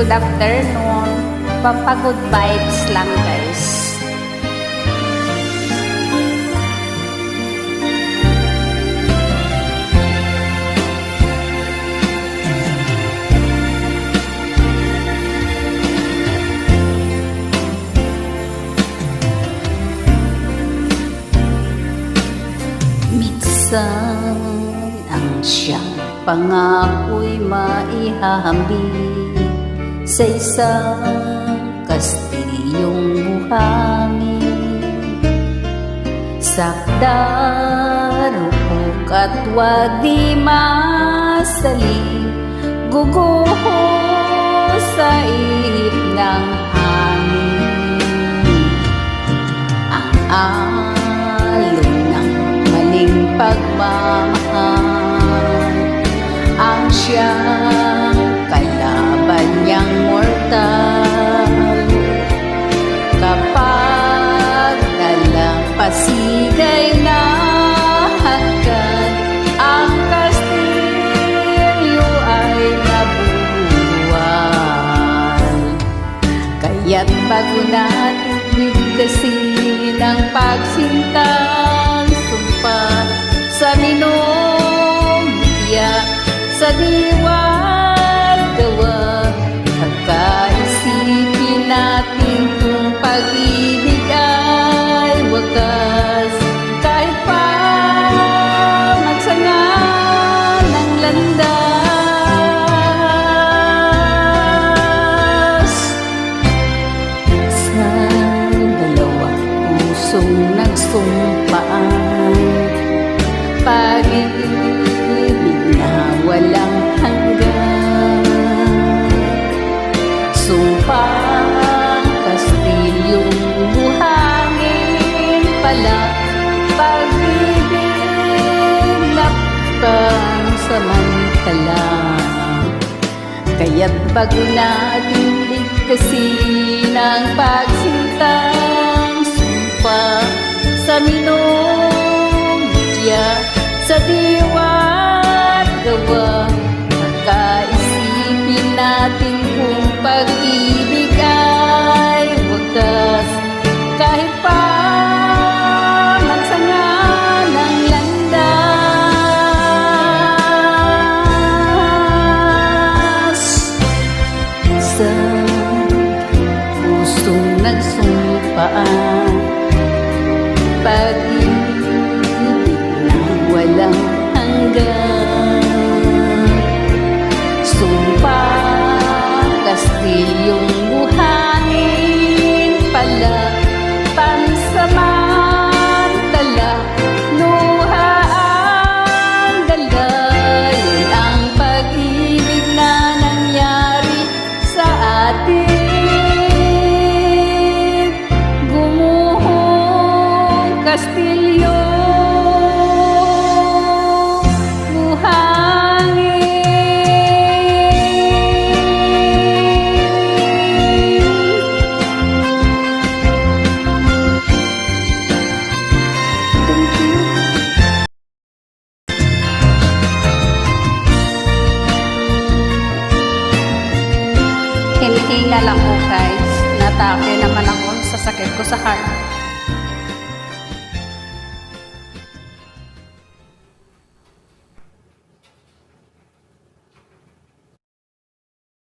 Good afternoon. Pampagood vibes lang guys. Minsan ang siyang pangako'y maihahambing sa isang kastilyong buhangin. Sakdarupok at wag di masaling guguho sa ihip ng hangin. Ang alon ng maling pagmamahal ang siyang kalaban niyang mortal. Kapag nalampasigay na hagkan, ang kastilyo ay nabuwal. Kaya't bago natin bigkasin ang pagsintang sumpa sa minumya sa diwa't gawa, pagkaisipin natin kung pag-ibig ay wakas. Kahit pa magsanga ng landas, sa dalawang pusong nagsumpaan, pag-ibig na walang hanggan. Sumpang kastilyong buhangin pala, pag-ibig na pansamantala. Kaya't bago natin bigkasin ang pagsintang sumpa sa minumya sa diwa't gawa, pagkaisipin natin kung pag-ibig ay wakas. Kahit pa magsanga ng landas, sa pusong nagsumpaan, pag-ibig na walang hanggan. Sumpang kastilyong buhangin pala, pansamantala, luha ang dala. Yun ang pag-ibig na nangyari sa atin. Gumuhong kastilyo hinihingal ako guys. Natake naman ako sa sakit ko sa heart.